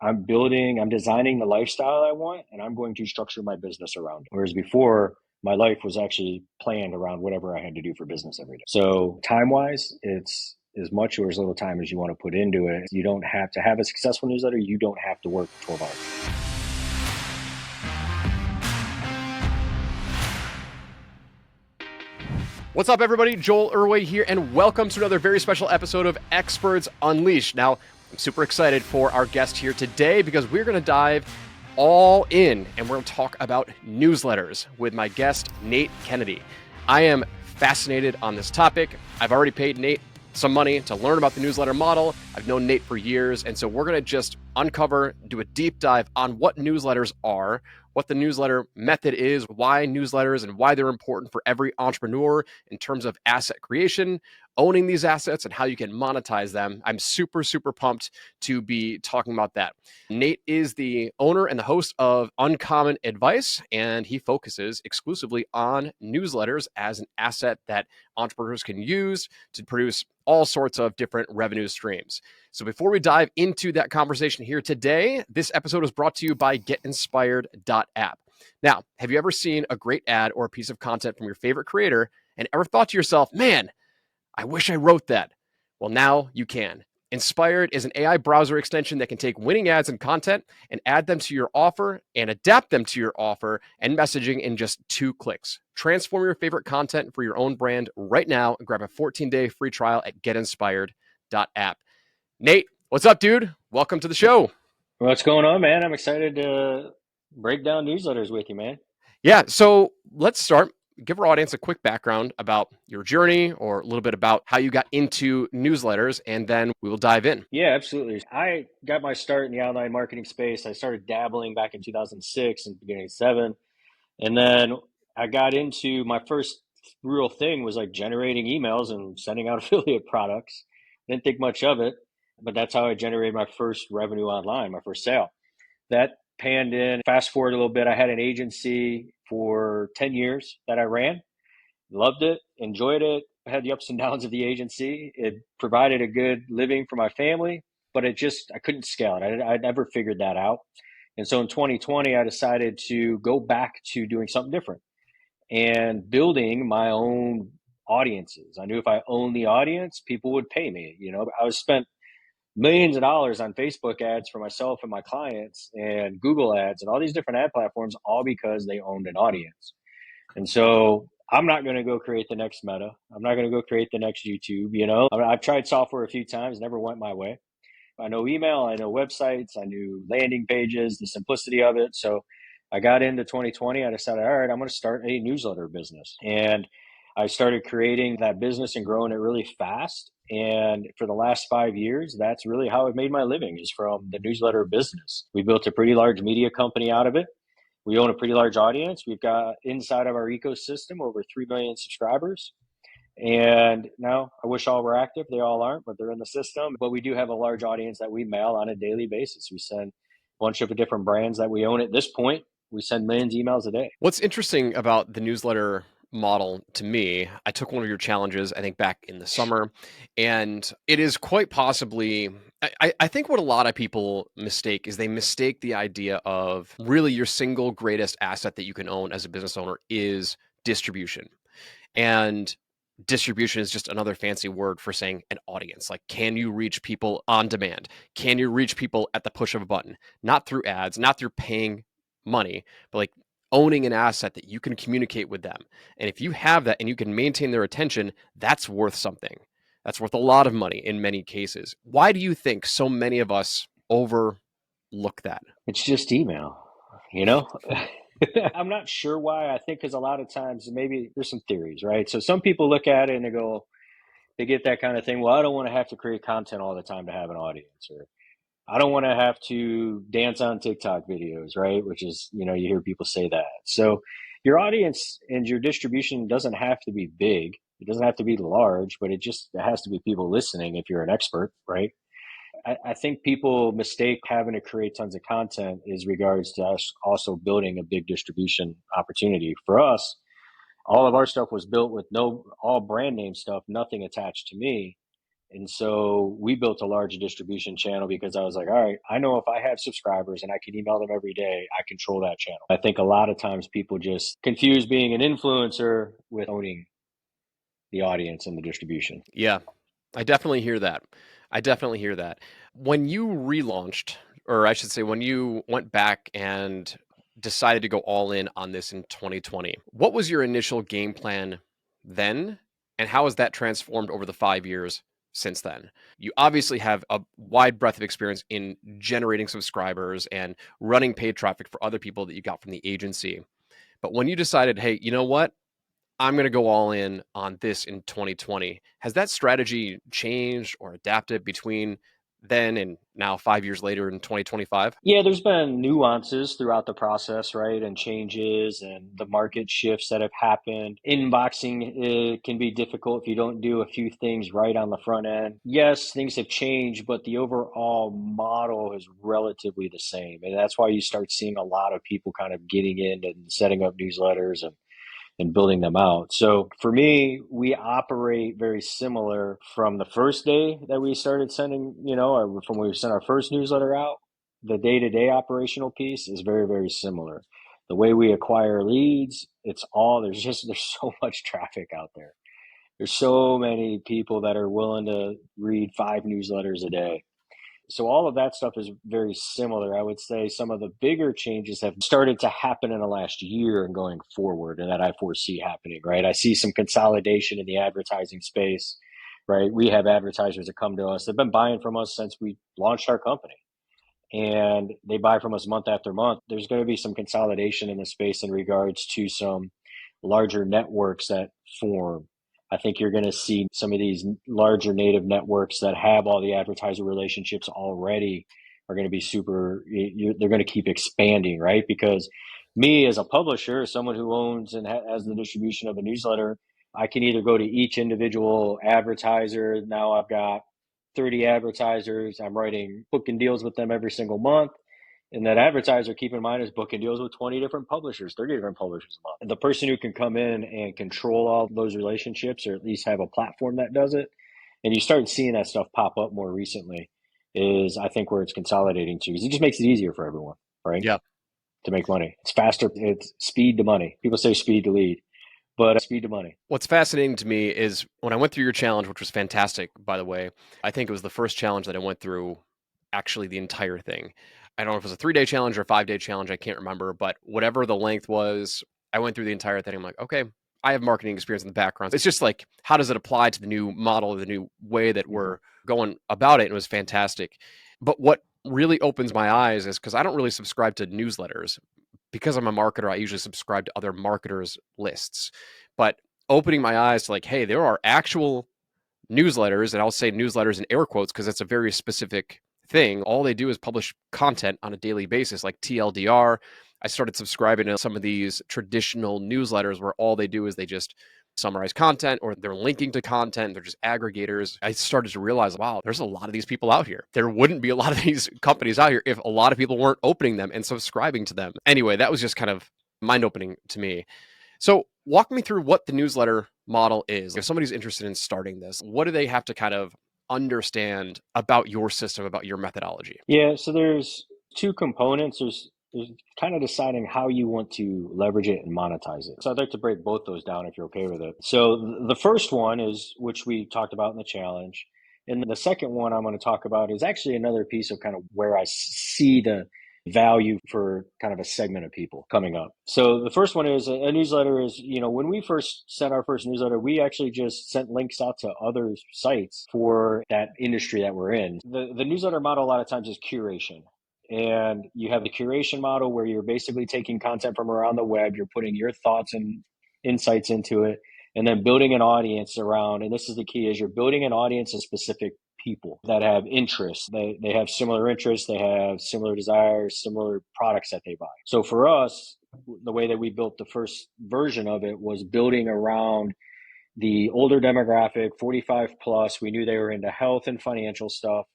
I'm designing the lifestyle I want, and I'm going to structure my business around it. Whereas before, my life was actually planned around whatever I had to do for business every day. So time-wise, it's as much or as little time as you want to put into it. You don't have to have a successful newsletter. You don't have to work 12 hours. What's up, everybody? Joel Irway here, and welcome to another very special episode of Experts Unleashed. Now, I'm super excited for our guest here today because we're going to dive all in and we're going to talk about newsletters with my guest, Nate Kennedy. I am fascinated on this topic. I've already paid Nate some money to learn about the newsletter model. I've known Nate for years, and so we're going to just do a deep dive on what newsletters are, what the newsletter method is, why newsletters and why they're important for every entrepreneur in terms of asset creation, owning these assets, and how you can monetize them. I'm super, super pumped to be talking about that. Nate is the owner and the host of Uncommon Advice, and he focuses exclusively on newsletters as an asset that entrepreneurs can use to produce all sorts of different revenue streams. So before we dive into that conversation here today, this episode is brought to you by getinspired.app. Now, have you ever seen a great ad or a piece of content from your favorite creator and ever thought to yourself, man, I wish I wrote that? Well, now you can. Inspired is an AI browser extension that can take winning ads and content and add them to your offer and adapt them to your offer and messaging in just 2 clicks. Transform your favorite content for your own brand right now and grab a 14-day free trial at getinspired.app. Nate, what's up, dude? Welcome to the show. What's going on, man? I'm excited to break down newsletters with you, man. Yeah, so let's start. Give our audience a quick background about your journey or a little bit about how you got into newsletters, and then we will dive in. Yeah, absolutely. I got my start in the online marketing space. I started dabbling back in 2006 and beginning of 7. And then I got into my first real thing was like generating emails and sending out affiliate products. Didn't think much of it, but that's how I generated my first revenue online, my first sale. That panned in. Fast forward a little bit, I had an agency for 10 years that I ran. Loved it, enjoyed it, had the ups and downs of the agency. It provided a good living for my family, but I couldn't scale it. I never figured that out. And so in 2020, I decided to go back to doing something different and building my own audiences. I knew if I owned the audience, people would pay me. I was spent millions of dollars on Facebook ads for myself and my clients and Google ads and all these different ad platforms, all because they owned an audience. And so I'm not going to go create the next Meta. I'm not going to go create the next YouTube. I've tried software a few times, never went my way. I know email, I know websites, I knew landing pages, the simplicity of it. So I got into 2020. I decided, all right, I'm going to start a newsletter business. And I started creating that business and growing it really fast. And for the last 5 years, that's really how I've made my living, is from the newsletter business. We built a pretty large media company out of it. We own a pretty large audience. We've got inside of our ecosystem over 3 million subscribers. And now I wish all were active. They all aren't, but they're in the system. But we do have a large audience that we mail on a daily basis. We send a bunch of different brands that we own at this point. We send millions of emails a day. What's interesting about the newsletter model to me, I took one of your challenges, I think back in the summer, and it is quite possibly, I think what a lot of people mistake is they mistake the idea of really your single greatest asset that you can own as a business owner is distribution. And distribution is just another fancy word for saying an audience. Like, can you reach people on demand? Can you reach people at the push of a button? Not through ads, not through paying money, but like owning an asset that you can communicate with them. And if you have that and you can maintain their attention, that's worth something. That's worth a lot of money in many cases. Why do you think so many of us overlook that? It's just email, I'm not sure why. I think because a lot of times maybe there's some theories, right? So some people look at it and they get that kind of thing. Well, I don't want to have to create content all the time to have an audience, or I don't want to have to dance on TikTok videos, right? Which is, you hear people say that. So your audience and your distribution doesn't have to be big. It doesn't have to be large, but it has to be people listening if you're an expert, right? I think people mistake having to create tons of content is regards to us also building a big distribution opportunity. For us, all of our stuff was built with all brand name stuff, nothing attached to me. And so we built a large distribution channel because I was like, all right, I know if I have subscribers and I can email them every day, I control that channel. I think a lot of times people just confuse being an influencer with owning the audience and the distribution. Yeah, I definitely hear that. I definitely hear that. When you relaunched, or I should say, when you went back and decided to go all in on this in 2020, what was your initial game plan then? And how has that transformed over the 5 years since then? You obviously have a wide breadth of experience in generating subscribers and running paid traffic for other people that you got from the agency. But when you decided, hey, you know what? I'm going to go all in on this in 2020. Has that strategy changed or adapted between then and now 5 years later in 2025? Yeah, there's been nuances throughout the process, right? And changes and the market shifts that have happened. Inboxing can be difficult if you don't do a few things right on the front end. Yes, things have changed, but the overall model is relatively the same. And that's why you start seeing a lot of people kind of getting in and setting up newsletters and building them out. So for me, we operate very similar from the first day that we started sending, from when we sent our first newsletter out. The day-to-day operational piece is very, very similar. The way we acquire leads, there's so much traffic out there. There's so many people that are willing to read 5 newsletters a day. So all of that stuff is very similar. I would say some of the bigger changes have started to happen in the last year and going forward, and that I foresee happening, right? I see some consolidation in the advertising space, right? We have advertisers that come to us. They've been buying from us since we launched our company, and they buy from us month after month. There's going to be some consolidation in the space in regards to some larger networks that form. I think you're going to see some of these larger native networks that have all the advertiser relationships already are going to be they're going to keep expanding, right? Because me as a publisher, someone who owns and has the distribution of a newsletter, I can either go to each individual advertiser. Now I've got 30 advertisers. I'm writing booking deals with them every single month. And that advertiser, keep in mind, is booking deals with 20 different publishers, 30 different publishers a month. The person who can come in and control all those relationships, or at least have a platform that does it, and you start seeing that stuff pop up more recently, is I think where it's consolidating to. Because it just makes it easier for everyone, right? Yeah. To make money. It's faster. It's speed to money. People say speed to lead, but speed to money. What's fascinating to me is when I went through your challenge, which was fantastic, by the way. I think it was the first challenge that I went through, actually the entire thing. I don't know if it was a 3-day challenge or a 5-day challenge. I can't remember, but whatever the length was, I went through the entire thing. I'm like, okay, I have marketing experience in the background. It's just like, how does it apply to the new model, the new way that we're going about it? And it was fantastic. But what really opens my eyes is because I don't really subscribe to newsletters. Because I'm a marketer, I usually subscribe to other marketers' lists. But opening my eyes to like, hey, there are actual newsletters, and I'll say newsletters in air quotes because it's a very specific thing. All they do is publish content on a daily basis, like TLDR. I started subscribing to some of these traditional newsletters where all they do is they just summarize content or they're linking to content. They're just aggregators. I started to realize, wow, there's a lot of these people out here. There wouldn't be a lot of these companies out here if a lot of people weren't opening them and subscribing to them. Anyway, that was just kind of mind opening to me. So walk me through what the newsletter model is. If somebody's interested in starting this, what do they have to kind of understand about your system, about your methodology? Yeah, so there's two components. There's kind of deciding how you want to leverage it and monetize it. So I'd like to break both those down if you're okay with it. So the first one is, which we talked about in the challenge. And the second one I'm going to talk about is actually another piece of kind of where I see the value for kind of a segment of people coming up. So the first one is a newsletter is, when we first sent our first newsletter, we actually just sent links out to other sites for that industry that we're in. The newsletter model a lot of times is curation. And you have the curation model where you're basically taking content from around the web, you're putting your thoughts and insights into it, and then building an audience around, and this is the key, is you're building an audience of specific people that have interests. They have similar interests, they have similar desires, similar products that they buy. So for us, the way that we built the first version of it was building around the older demographic, 45 plus. We knew they were into health and financial stuff,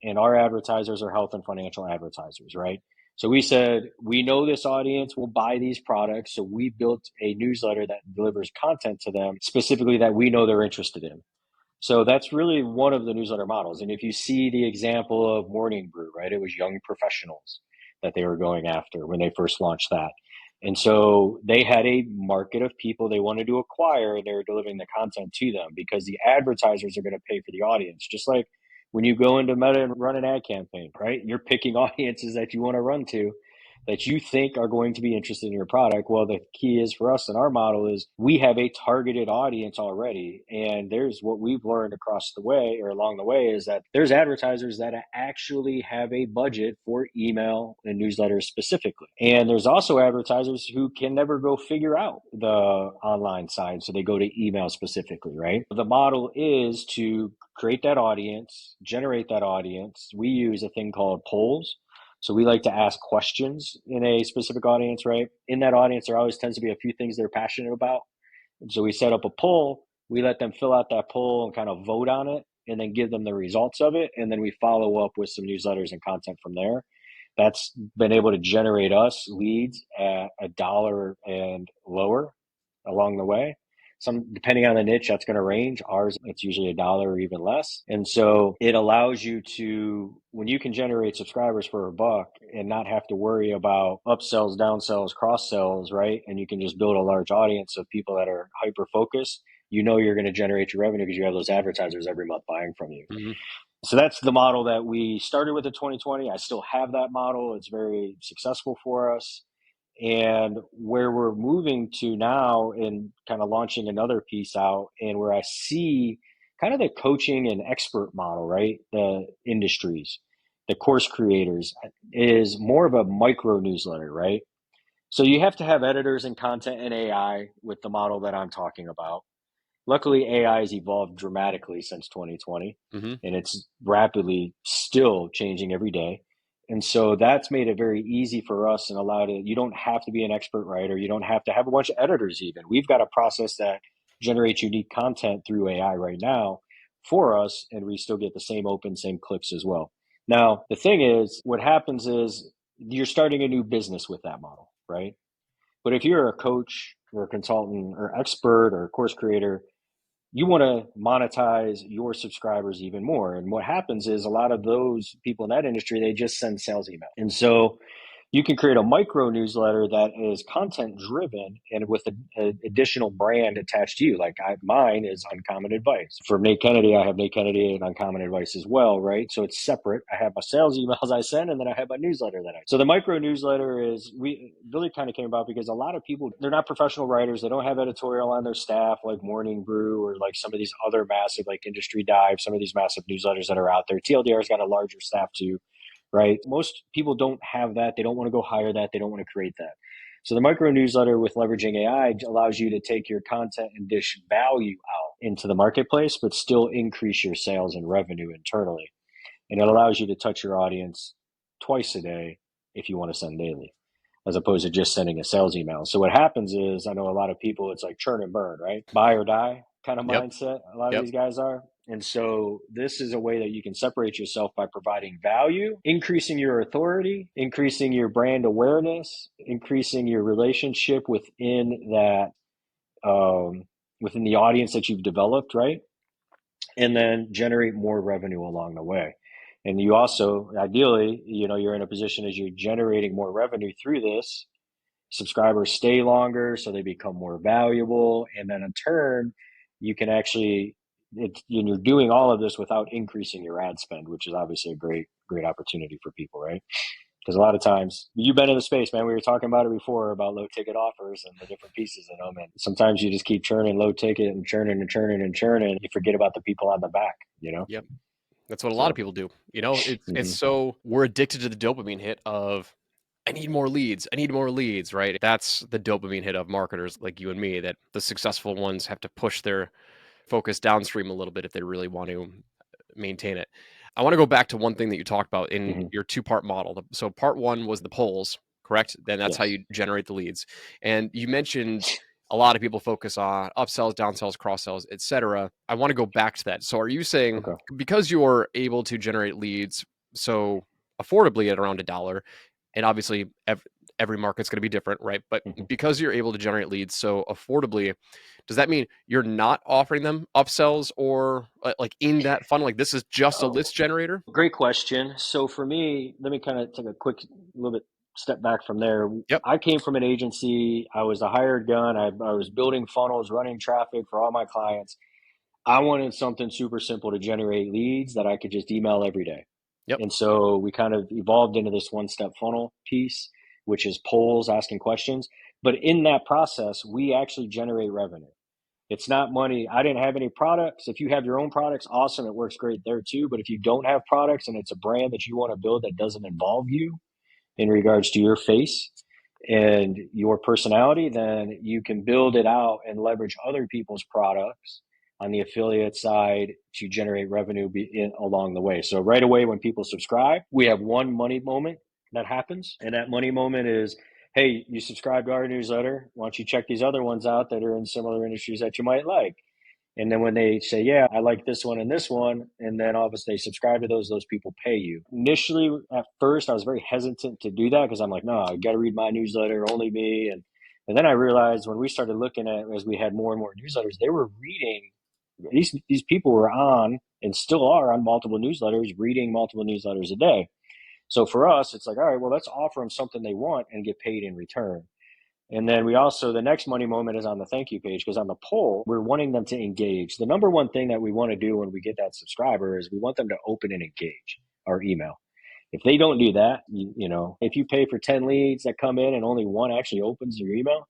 and our advertisers are health and financial advertisers, right? So we said, we know this audience will buy these products. So we built a newsletter that delivers content to them specifically that we know they're interested in. So that's really one of the newsletter models. And if you see the example of Morning Brew, right, it was young professionals that they were going after when they first launched that. And so they had a market of people they wanted to acquire, and they were delivering the content to them because the advertisers are going to pay for the audience. Just like when you go into Meta and run an ad campaign, right? You're picking audiences that you want to run to that you think are going to be interested in your product. Well, the key is for us in our model is we have a targeted audience already. And there's what we've learned across the way or along the way is that there's advertisers that actually have a budget for email and newsletters specifically. And there's also advertisers who can never go figure out the online side. So they go to email specifically, right? The model is to create that audience, generate that audience. We use a thing called polls. So we like to ask questions in a specific audience, right? In that audience, there always tends to be a few things they're passionate about. And so we set up a poll. We let them fill out that poll and kind of vote on it and then give them the results of it. And then we follow up with some newsletters and content from there. That's been able to generate us leads at $1 and lower along the way. Some depending on the niche, that's going to range. Ours, it's usually $1 or even less. And so it allows you to, when you can generate subscribers for $1 and not have to worry about upsells, downsells, cross sells, right? And you can just build a large audience of people that are hyper focused. You know you're going to generate your revenue because you have those advertisers every month buying from you. Mm-hmm. So that's the model that we started with in 2020. I still have that model. It's very successful for us. And where we're moving to now and kind of launching another piece out, and where I see kind of the coaching and expert model, right? The industries, the course creators is more of a micro newsletter, right? So you have to have editors and content and AI with the model that I'm talking about. Luckily, AI has evolved dramatically since 2020, Mm-hmm. and it's rapidly still changing every day. And so that's made it very easy for us and allowed it. You don't have to be an expert writer. You don't have to have a bunch of editors, even. We've got a process that generates unique content through AI right now for us, and we still get the same open, same clicks as well. Now, the thing is, what happens is you're starting a new business with that model, right? But if you're a coach or a consultant or expert or a course creator, you want to monetize your subscribers even more. And what happens is a lot of those people in that industry, they just send sales email. And so you can create a micro newsletter that is content driven and with an additional brand attached to you. Like mine is Uncommon Advice. For Nate Kennedy, I have Nate Kennedy and Uncommon Advice as well, right? So it's separate. I have my sales emails I send, and then I have my newsletter that I. So the micro newsletter is we really kind of came about because a lot of people they're not professional writers. They don't have editorial on their staff like Morning Brew or like some of these other massive like Industry Dive, some of these massive newsletters that are out there. TLDR's got a larger staff too, right? Most people don't have that. They don't want to go hire that. They don't want to create that. So the micro newsletter with leveraging AI allows you to take your content and dish value out into the marketplace, but still increase your sales and revenue internally. And it allows you to touch your audience twice a day if you want to send daily, as opposed to just sending a sales email. So what happens is, I know a lot of people, it's like churn and burn, right? Buy or die kind of Yep. mindset. A lot of Yep. these guys are. And so this is a way that you can separate yourself by providing value, increasing your authority, increasing your brand awareness, increasing your relationship um, within the audience that you've developed, right? And then generate more revenue along the way. And you also, ideally, you're in a position as you're generating more revenue through this, subscribers stay longer, so they become more valuable. And then in turn, you can actually, you're doing all of this without increasing your ad spend, which is obviously a great opportunity for people, right? Because a lot of times, you've been in the space, man. We were talking about it before about low ticket offers and the different pieces in them. And sometimes you just keep churning low ticket and churning and churning and churning. You forget about the people on the back. Yep. That's what a lot of So, people do. You know, it's mhm. so we're addicted to the dopamine hit of I need more leads. I need more leads, right? That's the dopamine hit of marketers like you and me that the successful ones have to push their focus downstream a little bit if they really want to maintain it. I want to go back to one thing that you talked about in Mhm. your two-part model. So part one was the polls, correct? Then that's how Yes. you generate the leads. And you mentioned a lot of people focus on upsells, downsells, cross sells, etc. I want to go back to that. So are you saying Okay. because you're able to generate leads so affordably at around $1, and obviously every market's going to be different, right? But Mhm. because you're able to generate leads so affordably, does that mean you're not offering them upsells or like in that funnel? Like this is just a Oh, list generator? great question. So for me, let me kind of take a quick little bit step back from there. Yep. I came from an agency. I was a hired gun. I was building funnels, running traffic for all my clients. I wanted something super simple to generate leads that I could just email every day. Yep. And so we kind of evolved into this one step funnel piece, which is polls, asking questions. But in that process, we actually generate revenue. It's not money. I didn't have any products. If you have your own products, awesome. It works great there too. But if you don't have products and it's a brand that you want to build that doesn't involve you in regards to your face and your personality, then you can build it out and leverage other people's products on the affiliate side to generate revenue along the way. So right away, when people subscribe, we have one money moment that happens. And that money moment is, hey, you subscribe to our newsletter. Why don't you check these other ones out that are in similar industries that you might like? And then when they say, yeah, I like this one and this one, and then obviously they subscribe to those people pay you. Initially, at first, I was very hesitant to do that because I'm like, no, I got to read my newsletter, only me. And then I realized when we started looking at, as we had more and more newsletters, they were reading, these people were on and still are on multiple newsletters, reading multiple newsletters a day. So for us, it's like, all right, well, let's offer them something they want and get paid in return. And then we also, the next money moment is on the thank you page because on the poll, we're wanting them to engage. The number one thing that we want to do when we get that subscriber is we want them to open and engage our email. If they don't do that, if you pay for 10 leads that come in and only one actually opens your email,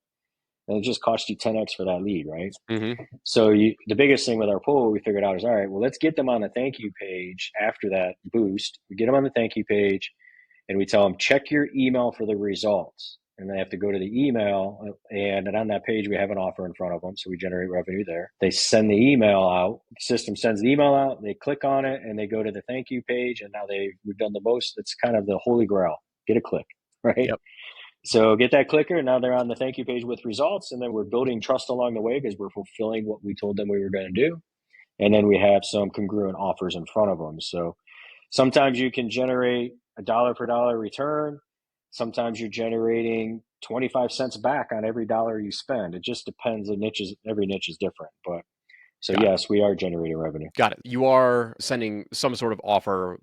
then it just costs you 10x for that lead, right? Mm-hmm. So the biggest thing with our poll we figured out is, all right, well, let's get them on the thank you page after that boost. We get them on the thank you page and we tell them, check your email for the results. And they have to go to the email, and on that page, we have an offer in front of them. So we generate revenue there. They send the email out. The system sends the email out. They click on it, and they go to the thank you page. And now we've done the most. It's kind of the holy grail. Get a click, right? Yep. So get that clicker. And now they're on the thank you page with results. And then we're building trust along the way because we're fulfilling what we told them we were going to do. And then we have some congruent offers in front of them. So sometimes you can generate a dollar per dollar return. Sometimes you're generating 25 cents back on every dollar you spend. It just depends. Every niche is different. But so Got it. yes, we are generating revenue. Got it. You are sending some sort of offer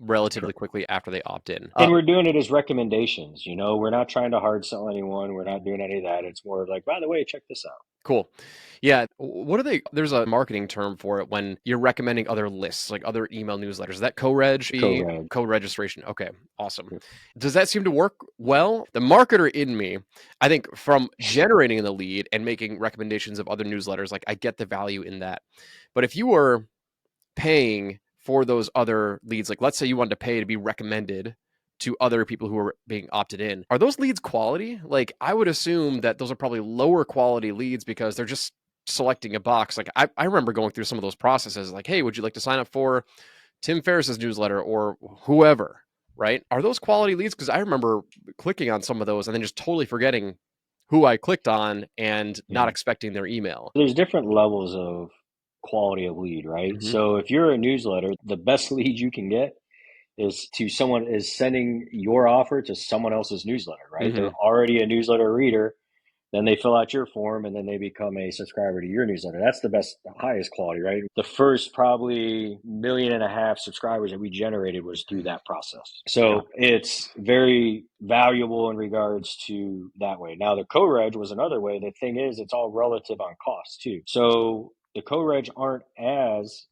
relatively Correct. quickly after they opt in. And we're doing it as recommendations. We're not trying to hard sell anyone. We're not doing any of that. It's more like, by the way, check this out. Cool. Yeah. What are they? There's a marketing term for it when you're recommending other lists, like other email newsletters. Is that co-reg? Co-reg. Co-registration. Okay. Awesome. Does that seem to work well? The marketer in me, I think from generating the lead and making recommendations of other newsletters, like I get the value in that. But if you were paying for those other leads, like let's say you wanted to pay to be recommended to other people who are being opted in, are those leads quality? Like I would assume that those are probably lower quality leads because they're just selecting a box. Like I remember going through some of those processes, like, hey, would you like to sign up for Tim Ferriss's newsletter or whoever, right? Are those quality leads? Because I remember clicking on some of those and then just totally forgetting who I clicked on and not expecting their email. There's different levels of quality of lead, right? Mm-hmm. So if you're a newsletter, the best lead you can get is sending your offer to someone else's newsletter, right? Mm-hmm. They're already a newsletter reader. Then they fill out your form and then they become a subscriber to your newsletter. That's the best, the highest quality, right? The first probably 1.5 million subscribers that we generated was through that process. So it's very valuable in regards to that way. Now, the co-reg was another way. The thing is, it's all relative on cost too. So the co-reg aren't as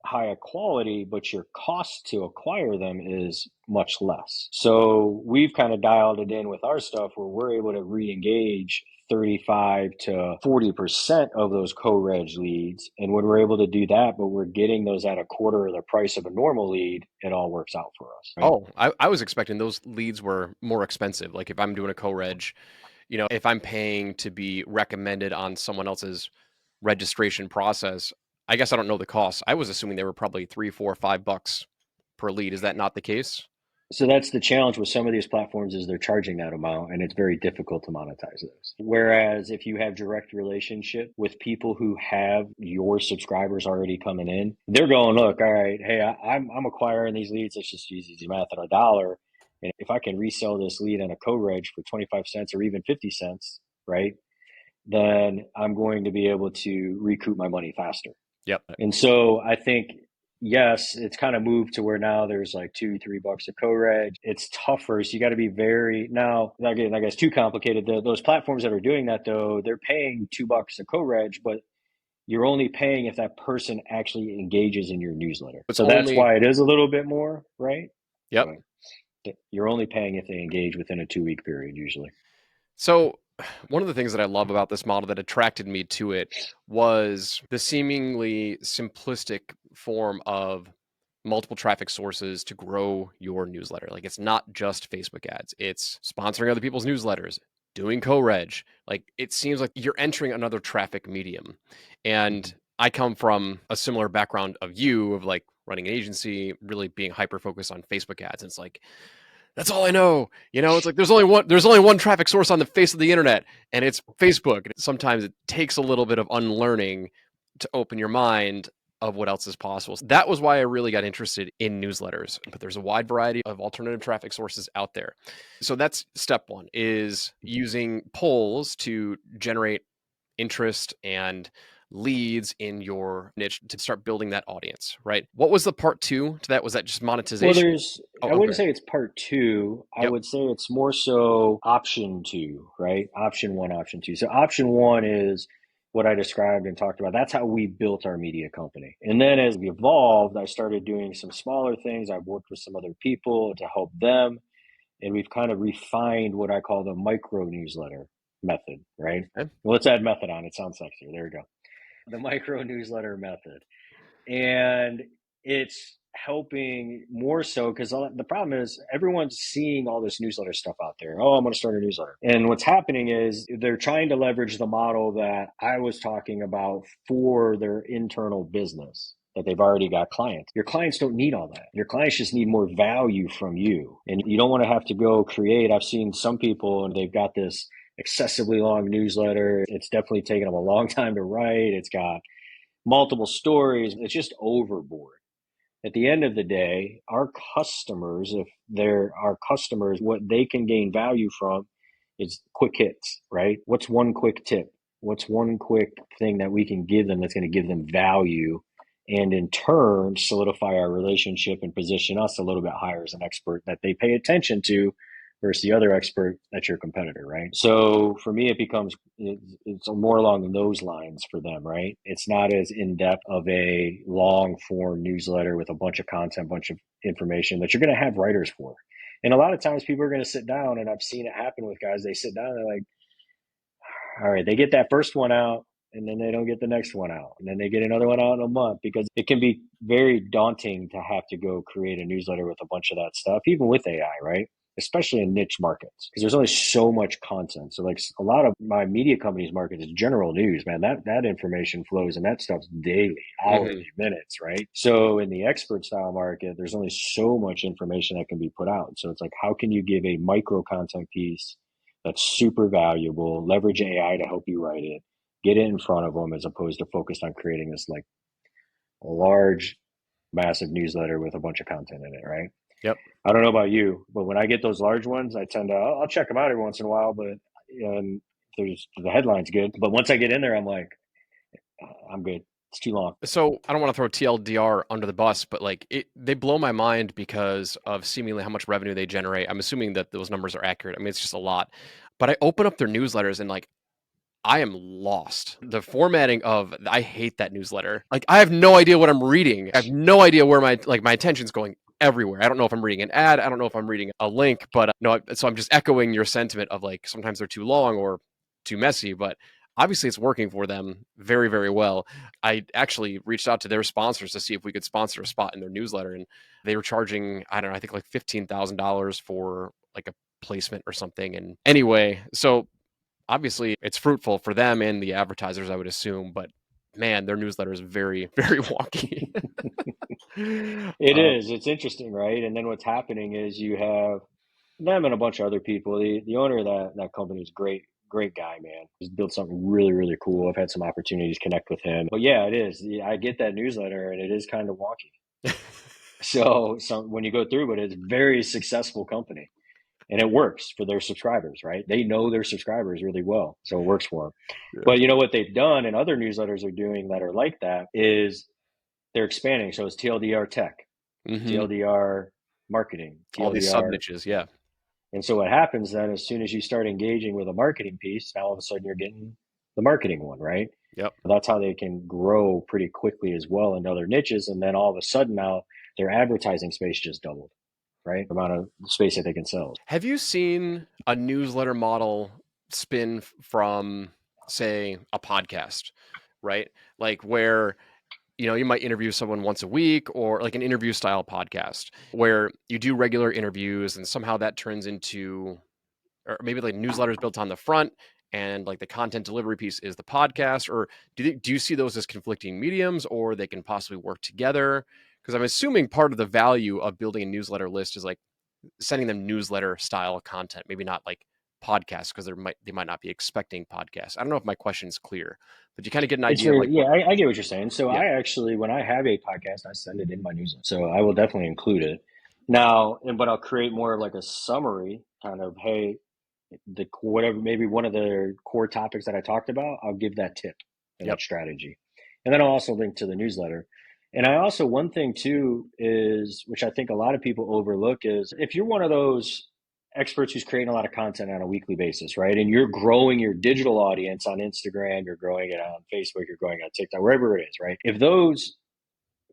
high a quality, but your cost to acquire them is much less. So we've kind of dialed it in with our stuff where we're able to re-engage 35 to 40% of those co-reg leads. And when we're able to do that, but we're getting those at a quarter of the price of a normal lead, it all works out for us. Right? Oh, I was expecting those leads were more expensive. Like if I'm doing a co-reg, if I'm paying to be recommended on someone else's registration process, I guess I don't know the cost. I was assuming they were probably $3, $4, $5 per lead. Is that not the case? So that's the challenge with some of these platforms is they're charging that amount and it's very difficult to monetize those. Whereas if you have direct relationship with people who have your subscribers already coming in, they're going, look, all right, hey, I'm acquiring these leads. Let's just use easy math at $1. And if I can resell this lead on a co-reg for 25 cents or even 50 cents, right, then I'm going to be able to recoup my money faster. Yep. And so I think, yes, it's kind of moved to where now there's like $2, $3 a co-reg. It's tougher. So you got to be very, now, again, I guess too complicated. Those platforms that are doing that though, they're paying $2 a co-reg, but you're only paying if that person actually engages in your newsletter. It's So that's only, why it is a little bit more, right? yep. But you're only paying if they engage within a 2 week period usually. So, one of the things that I love about this model that attracted me to it was the seemingly simplistic form of multiple traffic sources to grow your newsletter. Like, it's not just Facebook ads, it's sponsoring other people's newsletters, doing co-reg. Like, it seems like you're entering another traffic medium. And I come from a similar background of you, of like running an agency, really being hyper focused on Facebook ads. And it's like, that's all I know. It's like there's only one traffic source on the face of the internet, and it's Facebook. Sometimes it takes a little bit of unlearning to open your mind of what else is possible. So that was why I really got interested in newsletters. But there's a wide variety of alternative traffic sources out there. So that's step one, is using polls to generate interest and leads in your niche to start building that audience, right? What was the part two to that? Was that just Well, monetization? Oh, I I'm wouldn't sorry. say it's part two. I Yep. would say it's more so option two, right? Option one, option two. So option one is what I described and talked about. That's how we built our media company. And then as we evolved, I started doing some smaller things. I've worked with some other people to help them. And we've kind of refined what I call the micro newsletter method, right? Okay. Well, let's add method on. It sounds sexier. There we go. The micro newsletter method. And it's helping more so because the problem is everyone's seeing all this newsletter stuff out there. Oh, I'm going to start a newsletter. And what's happening is they're trying to leverage the model that I was talking about for their internal business, that they've already got clients. Your clients don't need all that. Your clients just need more value from you. And you don't want to have to go create. I've seen some people and they've got this excessively long newsletter. It's definitely taken them a long time to write. It's got multiple stories. It's just overboard. At the end of the day, our customers, if they're our customers, what they can gain value from is quick hits, right? What's one quick tip? What's one quick thing that we can give them that's going to give them value and in turn solidify our relationship and position us a little bit higher as an expert that they pay attention to versus the other expert that's your competitor, right? So for me, it's more along those lines for them, right? It's not as in depth of a long form newsletter with a bunch of content, bunch of information that you're going to have writers for. And a lot of times people are going to sit down, and I've seen it happen with guys. They sit down and they're like, all right, they get that first one out and then they don't get the next one out. And then they get another one out in a month because it can be very daunting to have to go create a newsletter with a bunch of that stuff, even with AI, right? Especially in niche markets, because there's only so much content. So like a lot of my media companies market is general news, man. That information flows and that stuff's daily, hourly, Mm-hmm. minutes, right? So in the expert style market, there's only so much information that can be put out. So it's like, how can you give a micro content piece that's super valuable, leverage AI to help you write it, get it in front of them as opposed to focused on creating this like large, massive newsletter with a bunch of content in it, right? Yep. I don't know about you, but when I get those large ones, I tend to I'll check them out every once in a while, but there's the headline's good. But once I get in there, I'm like, I'm good. It's too long. So I don't want to throw TLDR under the bus, but like they blow my mind because of seemingly how much revenue they generate. I'm assuming that those numbers are accurate. I mean, it's just a lot. But I open up their newsletters and like I am lost. The formatting of I hate that newsletter. Like I have no idea what I'm reading. I have no idea where my attention's going everywhere. I don't know if I'm reading an ad. I don't know if I'm reading a link. But no, so I'm just echoing your sentiment of like sometimes they're too long or too messy. But obviously it's working for them very very well. I actually reached out to their sponsors to see if we could sponsor a spot in their newsletter, and they were charging I don't know I think like $15,000 for like a placement or something. And anyway, so obviously it's fruitful for them and the advertisers, I would assume, but man, their newsletter is very, very wonky. It uh, is. It's interesting, right? And then what's happening is you have them and a bunch of other people. The owner of that company is great, great guy, man. He's built something really, really cool. I've had some opportunities to connect with him. But yeah, it is. I get that newsletter and it is kind of wonky. So when you go through it, it's a very successful company. And it works for their subscribers, right? They know their subscribers really well, so it works for them. Yeah. But you know what they've done, and other newsletters are doing that are like that, is they're expanding. So it's TLDR tech, Mm-hmm. TLDR marketing, All these sub TLDR. niches. Yeah. And so what happens then, as soon as you start engaging with a marketing piece, now all of a sudden you're getting the marketing one, right? Yep. That's how they can grow pretty quickly as well in other niches. And then all of a sudden now their advertising space just doubled, right? The amount of space that they can sell. Have you seen a newsletter model spin from, say, a podcast, right? Like where you might interview someone once a week, or like an interview style podcast where you do regular interviews and somehow that turns into, or maybe like newsletters built on the front and like the content delivery piece is the podcast, or do you see those as conflicting mediums, or they can possibly work together? Because I'm assuming part of the value of building a newsletter list is like sending them newsletter style content, maybe not like podcasts, because they might not be expecting podcasts. I don't know if my question is clear, but you kind of get an It's idea of very, like yeah, what. I get what you're saying. So Yeah. I actually, when I have a podcast, I send it in my newsletter. So I will definitely include it now, but I'll create more of like a summary kind of, hey, the whatever, maybe one of the core topics that I talked about, I'll give that tip and Yep. that strategy. And then I'll also link to the newsletter. And I also, one thing too is, which I think a lot of people overlook, is if you're one of those experts who's creating a lot of content on a weekly basis, right? And you're growing your digital audience on Instagram, you're growing it on Facebook, you're growing it on TikTok, wherever it is, right? If those,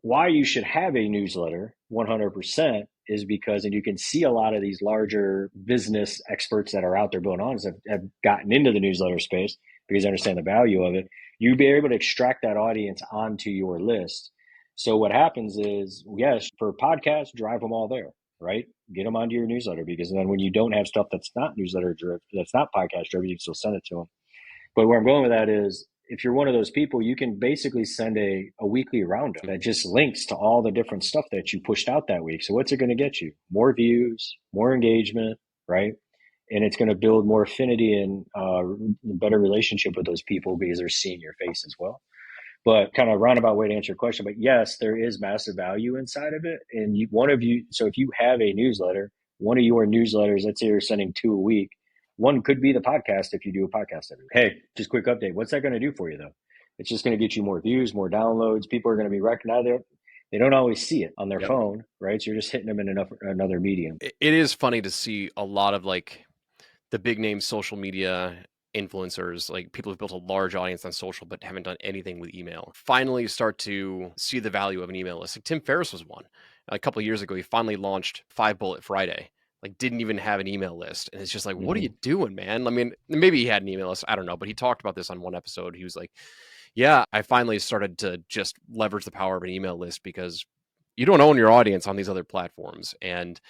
why you should have a newsletter 100% is because, and you can see a lot of these larger business experts that are out there building on have gotten into the newsletter space because they understand the value of it. You'd be able to extract that audience onto your list. So what happens is, yes, for podcasts, drive them all there, right? Get them onto your newsletter, because then when you don't have stuff that's not newsletter driven, that's not podcast driven, you can still send it to them. But where I'm going with that is, if you're one of those people, you can basically send a weekly roundup that just links to all the different stuff that you pushed out that week. So what's it going to get you? More views, more engagement, right? And it's going to build more affinity and better relationship with those people because they're seeing your face as well. But kind of roundabout way to answer your question. But yes, there is massive value inside of it. And so if you have a newsletter, one of your newsletters, let's say you're sending 2 a week, one could be the podcast if you do a podcast every week. Hey, just quick update. What's that going to do for you though? It's just going to get you more views, more downloads. People are going to be recognized. They don't always see it on their Yep. phone, right? So you're just hitting them in another medium. It is funny to see a lot of like the big name social media influencers, like people who've built a large audience on social but haven't done anything with email, finally start to see the value of an email list. Like Tim Ferriss was one. A couple of years ago, he finally launched 5 Bullet Friday. Like didn't even have an email list, and it's just like, what are you Mm-hmm. doing, man? I mean, maybe he had an email list, I don't know, but he talked about this on one episode. He was like, yeah, I finally started to just leverage the power of an email list because you don't own your audience on these other platforms. And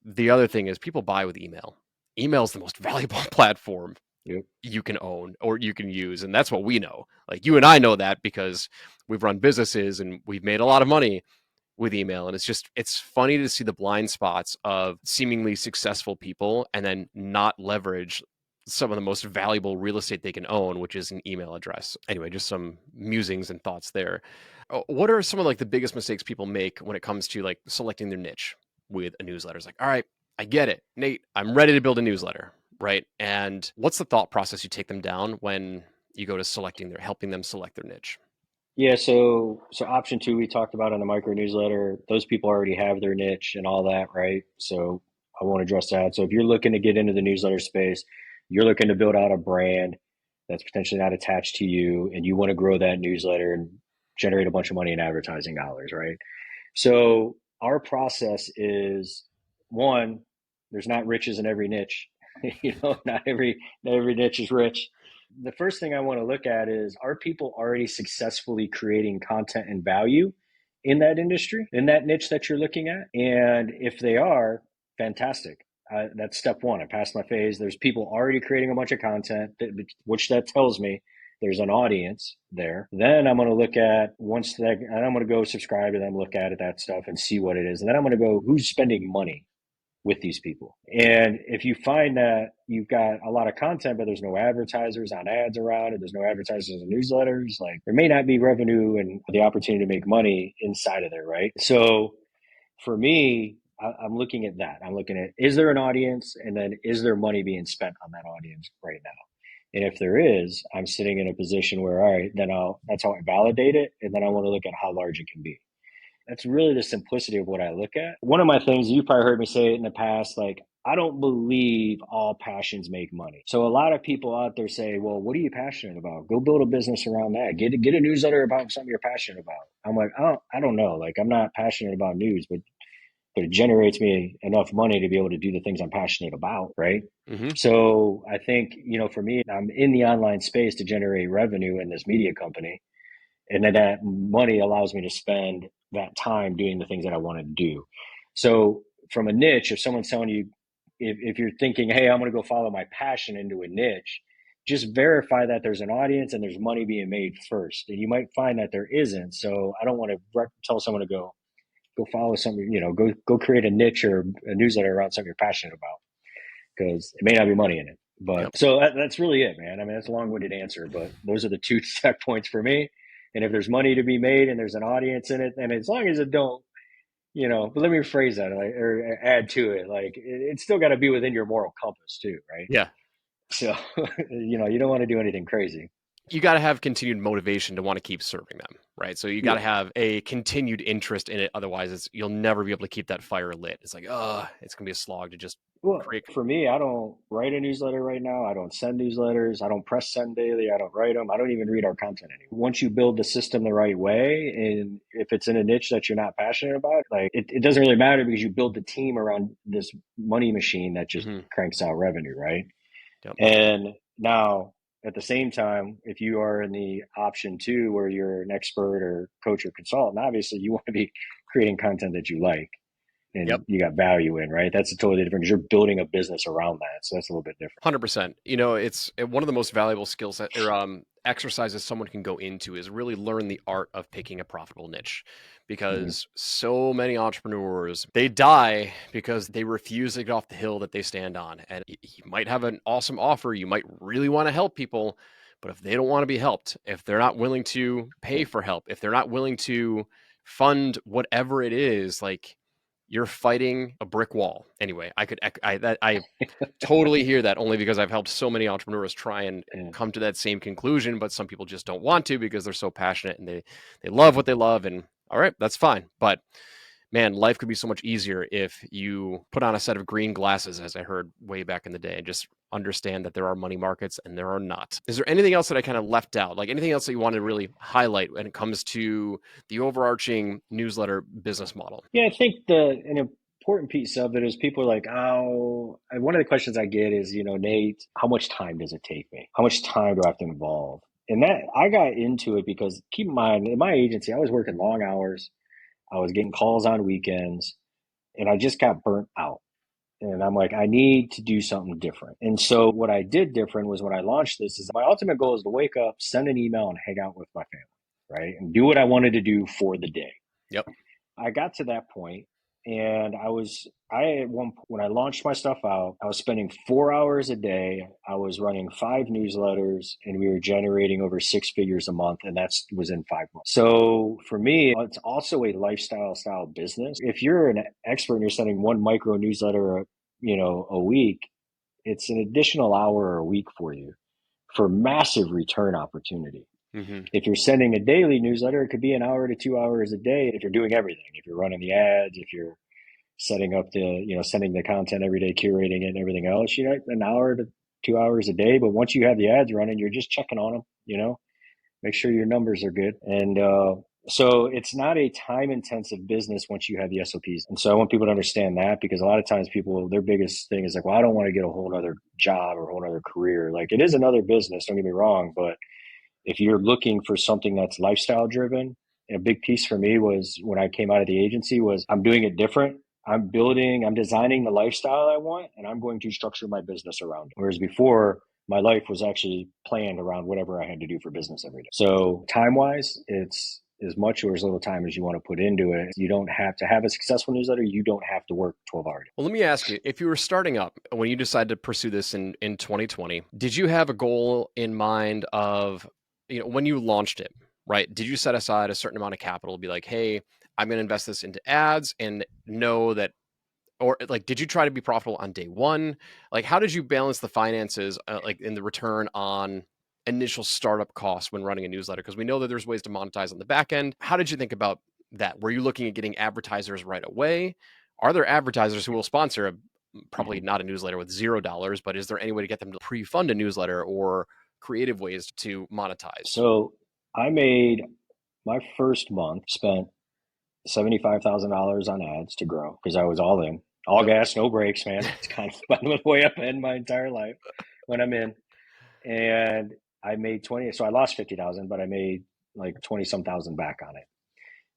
the other thing is people buy with email. Email is the most valuable platform Yep. you can own or you can use. And that's what we know. Like you and I know that because we've run businesses and we've made a lot of money with email. And it's funny to see the blind spots of seemingly successful people and then not leverage some of the most valuable real estate they can own, which is an email address. Anyway, just some musings and thoughts there. What are some of like the biggest mistakes people make when it comes to like selecting their niche with a newsletter? It's like, all right, I get it, Nate, I'm ready to build a newsletter, right? And what's the thought process you take them down when you go to helping them select their niche? Yeah, so option two we talked about on the micro newsletter, those people already have their niche and all that, right? So I won't address that. So if you're looking to get into the newsletter space, you're looking to build out a brand that's potentially not attached to you, and you want to grow that newsletter and generate a bunch of money in advertising dollars, right? So our process is, one, there's not riches in every niche. Not every niche is rich. The first thing I want to look at is, are people already successfully creating content and value in that industry, in that niche that you're looking at? And if they are, fantastic. That's step one. I passed my phase. There's people already creating a bunch of content, which that tells me there's an audience there. Then I'm going to look at, and I'm going to go subscribe to them, look at it, that stuff, and see what it is. And then I'm going to go, who's spending money with these people? And if you find that you've got a lot of content, but there's no advertisers on ads around it, there's no advertisers in newsletters, like there may not be revenue and the opportunity to make money inside of there, right? So for me, I'm looking at that. I'm looking at, is there an audience, and then is there money being spent on that audience right now? And if there is, I'm sitting in a position where, all right, then that's how I validate it. And then I want to look at how large it can be. That's really the simplicity of what I look at. One of my things, you probably heard me say it in the past, like, I don't believe all passions make money. So a lot of people out there say, well, what are you passionate about? Go build a business around that. Get a newsletter about something you're passionate about. I'm like, I don't know. Like, I'm not passionate about news, but it generates me enough money to be able to do the things I'm passionate about, right? Mm-hmm. So I think, for me, I'm in the online space to generate revenue in this media company. And then that money allows me to spend that time doing the things that I want to do. So from a niche, if someone's telling you, if you're thinking, hey, I'm going to go follow my passion into a niche, just verify that there's an audience and there's money being made first. And you might find that there isn't. So I don't want to tell someone to go follow something, go create a niche or a newsletter around something you're passionate about, because it may not be money in it. But Yep. so that's really it, man. I mean, that's a long-winded answer, but those are the two check points for me. And if there's money to be made and there's an audience in it, and as long as it don't, but let me rephrase that, like, or add to it, like, it's still got to be within your moral compass too, right? Yeah. So, you don't want to do anything crazy. You got to have continued motivation to want to keep serving them, right? So you got to Yeah. have a continued interest in it. Otherwise, you'll never be able to keep that fire lit. It's like, it's gonna be a slog to just Well, create. for me, I don't write a newsletter right now. I don't send newsletters. I don't press send daily. I don't write them. I don't even read our content anymore. Once you build the system the right way, and if it's in a niche that you're not passionate about, like, it doesn't really matter, because you build the team around this money machine that just Mm-hmm. cranks out revenue, right? Yep. And now, at the same time, if you are in the option two, where you're an expert or coach or consultant, obviously you want to be creating content that you like Yep. and you got value in, right? That's a totally different, because you're building a business around that. So that's a little bit different. 100%. It's one of the most valuable skill set or exercises someone can go into is really learn the art of picking a profitable niche, Mm-hmm. because so many entrepreneurs, they die because they refuse to get off the hill that they stand on. And you might have an awesome offer, you might really want to help people, but if they don't want to be helped, if they're not willing to pay Yeah. for help, if they're not willing to fund whatever it is, like, you're fighting a brick wall. Anyway, I totally hear that, only because I've helped so many entrepreneurs try and Yeah. come to that same conclusion, but some people just don't want to because they're so passionate and they love what they love. And all right, that's fine. But man, life could be so much easier if you put on a set of green glasses, as I heard way back in the day, and just understand that there are money markets and there are not. Is there anything else that I kind of left out? Like, anything else that you want to really highlight when it comes to the overarching newsletter business model? Yeah, I think an important piece of it is, people are like, oh, and one of the questions I get is, Nate, how much time does it take me? How much time do I have to involve? And that, I got into it because, keep in mind, in my agency, I was working long hours. I was getting calls on weekends, and I just got burnt out. And I'm like, I need to do something different. And so what I did different was, when I launched this, is my ultimate goal is to wake up, send an email, and hang out with my family, right? And do what I wanted to do for the day. Yep. I got to that point, and at one point, when I launched my stuff out, I was spending 4 hours a day. I was running 5 newsletters, and we were generating over 6 figures a month, and that was in 5 months. So for me, it's also a lifestyle style business. If you're an expert and you're sending one micro newsletter, a week, it's an additional hour a week for you, for massive return opportunity. Mm-hmm. If you're sending a daily newsletter, it could be an hour to 2 hours a day if you're doing everything. If you're running the ads, if you're setting up sending the content every day, curating it, and everything else, an hour to 2 hours a day. But once you have the ads running, you're just checking on them, make sure your numbers are good. And so it's not a time intensive business once you have the SOPs. And so I want people to understand that, because a lot of times people, their biggest thing is like, well, I don't want to get a whole other job or a whole other career. Like, it is another business, don't get me wrong, but if you're looking for something that's lifestyle driven, a big piece for me was, when I came out of the agency, was, I'm doing it different. I'm designing the lifestyle I want, and I'm going to structure my business around it. Whereas before, my life was actually planned around whatever I had to do for business every day. So time wise, it's as much or as little time as you want to put into it. You don't have to have a successful newsletter. You don't have to work 12 hours. Well, let me ask you, if you were starting up when you decided to pursue this in 2020, did you have a goal in mind of, when you launched it, right? Did you set aside a certain amount of capital, be like, hey, I'm going to invest this into ads and know that, or like, did you try to be profitable on day one? Like, how did you balance the finances, like in the return on initial startup costs when running a newsletter? Because we know that there's ways to monetize on the back end. How did you think about that? Were you looking at getting advertisers right away? Are there advertisers who will sponsor probably Mhm. not a newsletter with $0, but is there any way to get them to pre-fund a newsletter or creative ways to monetize? So I made my first month, spent $75,000 on ads to grow because I was all in, all Yep. gas, no brakes, man. It's kind of been the way I've been my entire life when I'm in. And I made 20, so I lost 50,000, but I made like 20 some thousand back on it.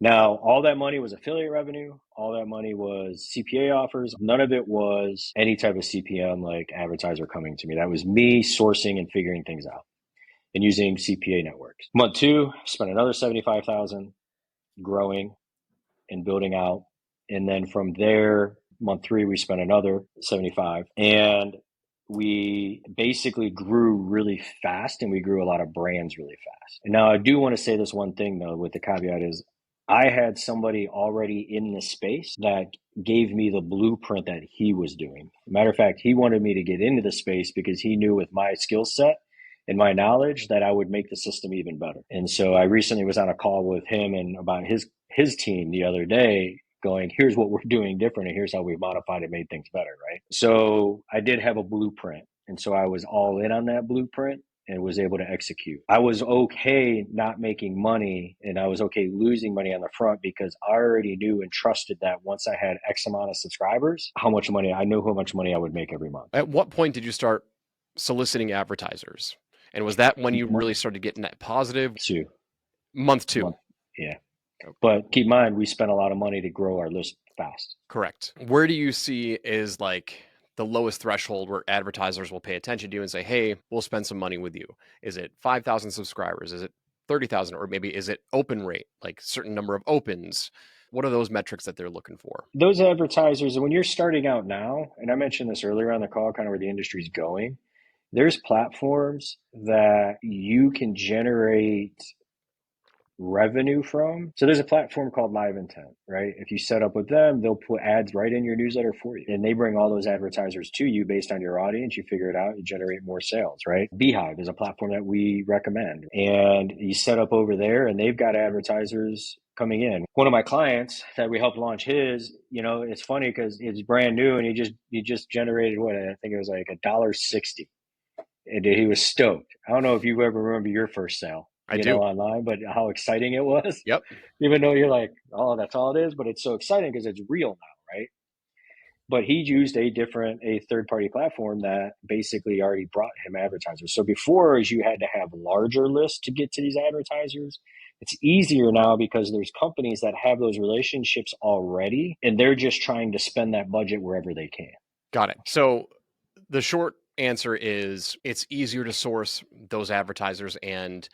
Now, all that money was affiliate revenue. All that money was CPA offers. None of it was any type of CPM like advertiser coming to me. That was me sourcing and figuring things out and using CPA networks. Month two, spent another 75,000 growing and building out. And then from there, month three, we spent another 75. And we basically grew really fast and we grew a lot of brands really fast. And now I do want to say this one thing though, with the caveat is I had somebody already in the space that gave me the blueprint that he was doing. Matter of fact, he wanted me to get into the space because he knew with my skill set and my knowledge that I would make the system even better. And so I recently was on a call with him and about his team the other day going, here's what we're doing different and here's how we modified and made things better, right? So I did have a blueprint. And so I was all in on that blueprint and was able to execute. I was okay not making money and I was okay losing money on the front because I already knew and trusted that once I had X amount of subscribers, I knew how much money I would make every month. At what point did you start soliciting advertisers? And was that when you Month really started getting that positive? two, Month two. month, yeah. But keep in mind, we spent a lot of money to grow our list fast. Correct. Where do you see is like the lowest threshold where advertisers will pay attention to you and say, hey, we'll spend some money with you? Is it 5,000 subscribers? Is it 30,000? Or maybe is it open rate, like certain number of opens? What are those metrics that they're looking for? Those advertisers, when you're starting out now, and I mentioned this earlier on the call, kind of where the industry's going, there's platforms that you can generate revenue from. So there's a platform called Live Intent, right? If you set up with them, they'll put ads right in your newsletter for you. And they bring all those advertisers to you based on your audience. You figure it out, you generate more sales, right? Beehive is a platform that we recommend. And you set up over there and they've got advertisers coming in. One of my clients that we helped launch his, it's funny because it's brand new and he just generated what I think it was like $1.60. And he was stoked. I don't know if you ever remember your first sale, I do. online, but how exciting it was. Yep. Even though you're like, oh, that's all it is, but it's so exciting because it's real now, right? But he used a third party platform that basically already brought him advertisers. So before, as you had to have larger lists to get to these advertisers, it's easier now because there's companies that have those relationships already, and they're just trying to spend that budget wherever they can. Got it. So the short answer is it's easier to source those advertisers, and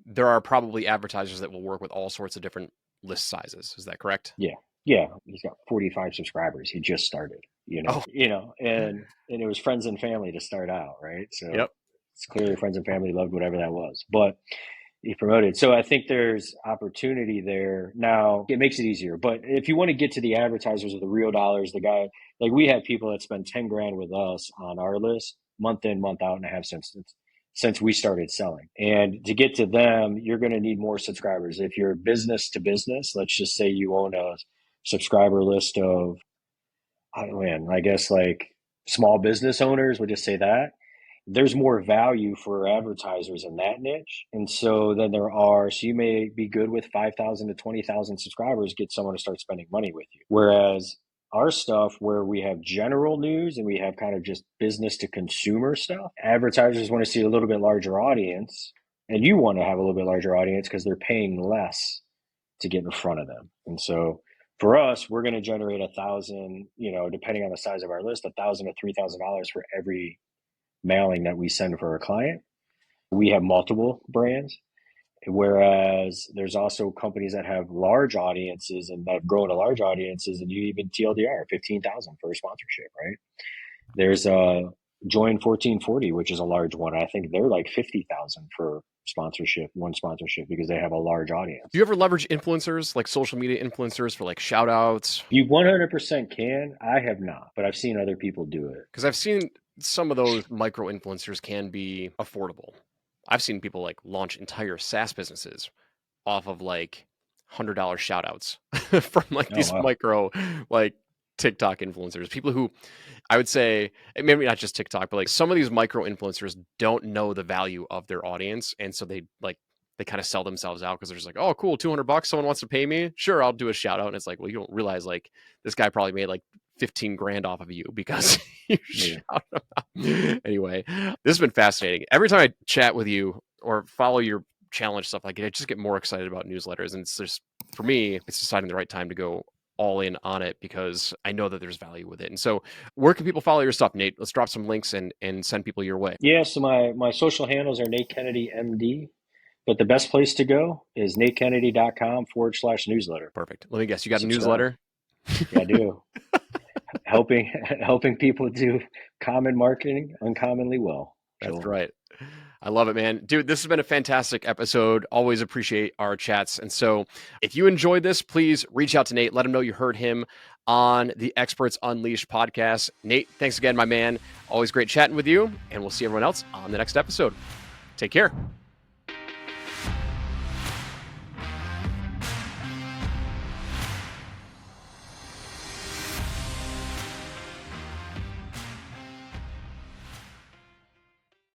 there are probably advertisers that will work with all sorts of different list sizes. Is that correct? Yeah. Yeah. He's got 45 subscribers. He just started, Oh, and it was friends and family to start out, right? So yep. it's clearly friends and family loved whatever that was, but he promoted. So I think there's opportunity there. Now it makes it easier, but if you want to get to the advertisers with the real dollars, the guy, like we have people that spend 10 grand with us on our list month in, month out and a half since we started selling. And to get to them, you're going to need more subscribers. If you're business to business, let's just say you own a subscriber list of, I guess like small business owners, we'll just say that. There's more value for advertisers in that niche. And so then so you may be good with 5,000 to 20,000 subscribers, get someone to start spending money with you. Whereas our stuff where we have general news and we have kind of just business to consumer stuff, advertisers want to see a little bit larger audience and you want to have a little bit larger audience because they're paying less to get in front of them. And so for us, we're going to generate 1,000, depending on the size of our list, $1,000 to $3,000 for every mailing that we send for a client. We have multiple brands, whereas there's also companies that have large audiences and that have grown to large audiences, and you even TLDR 15,000 for a sponsorship, right? There's a Join 1440, which is a large one. I think they're like 50,000 for one sponsorship because they have a large audience. Do you ever leverage influencers, like social media influencers, for like shout outs? You 100% can. I have not, but I've seen other people do it. Because I've seen some of those micro influencers can be affordable. I've seen people like launch entire SaaS businesses off of like $100 shout outs from like Oh, these wow. micro like TikTok influencers, people who I would say maybe not just TikTok, but like some of these micro influencers don't know the value of their audience. And so they kind of sell themselves out because they're just like, oh, cool, $200. Someone wants to pay me. Sure, I'll do a shout out. And it's like, well, you don't realize like this guy probably made like 15 grand off of you because you Yeah. shout him out. Anyway, this has been fascinating. Every time I chat with you or follow your challenge stuff like it, I just get more excited about newsletters. And it's just, for me, it's deciding the right time to go all in on it because I know that there's value with it. And so where can people follow your stuff, Nate? Let's drop some links and send people your way. Yeah, so my social handles are Nate Kennedy MD, but the best place to go is natekennedy.com/newsletter. Perfect. Let me guess, you got a Subscribe. newsletter? Yeah, I do. Helping helping people do common marketing uncommonly well. That's Joel. right. I love it, man. Dude, this has been a fantastic episode. Always appreciate our chats. And so if you enjoyed this, please reach out to Nate. Let him know you heard him on the Experts Unleashed podcast. Nate, thanks again, my man. Always great chatting with you. And we'll see everyone else on the next episode. Take care.